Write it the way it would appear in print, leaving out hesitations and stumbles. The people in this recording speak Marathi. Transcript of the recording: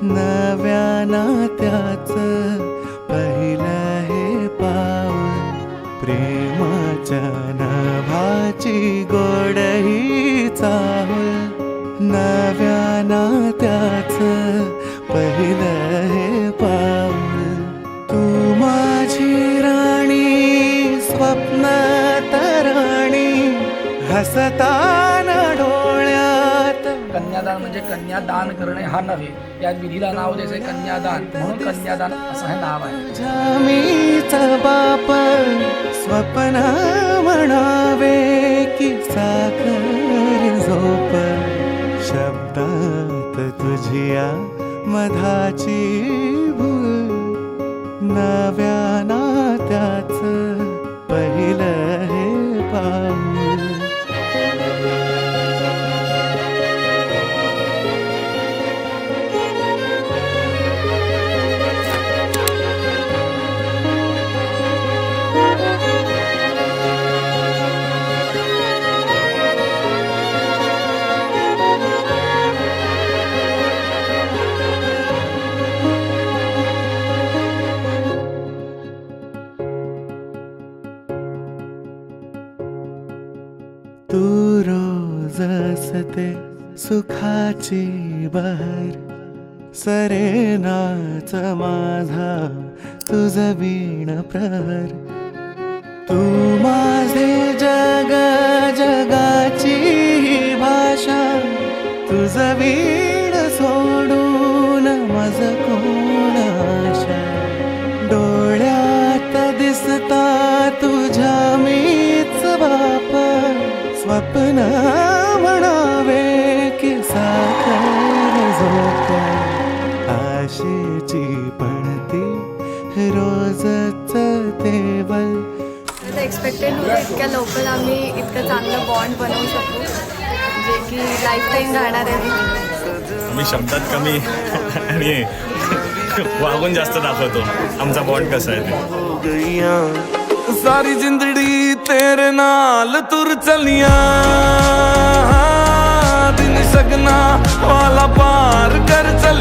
नव्या नात्याचं पहिलं हे पाऊल, प्रेमाच्या नभाची गोडही चाहुल. नव्या नात्याचं पहिलं हे पाऊल, तू माझी राणी स्वप्न तराणी, हसताना डोळ्यात. कन्यादान म्हणजे कन्यादान करणे हा नव्हे, या विधीला नाव द्यायचे कन्यादान, म्हणून कन्यादान असं हे नाव आहे. झामीचा बाप स्वप्न म्हणावे की साखर झोप, शब्दात तुझिया मधाची भूल. नव्या नात्याचं पहिलं हे पाऊल. तू रोज असते सुखाची बहर, सरेनाच माझा तुझ वीण प्रहर. तू माझे जग जगाची भाषा, तुझ वीण सोडून मज कोण आशा. डोळ्यात दिसता तुझ्या मीच बाप, स्वप्न म्हणावे की साखर झोप. आशेची पणती रोजच तेवल. एक्सपेक्टेड नव्हतं इतक्या लवकर आम्ही इतकं चांगलं बॉन्ड बनवू शकू, जे की लाईफ टाईम राहणार आहे. मी शब्दात कमी आणि वागून जास्त दाखवतो आमचा बॉन्ड कसा आहे ते. सारी जिंदड़ी तेरे नाल तुर चलिया, दिन सगना वाला पार कर चल.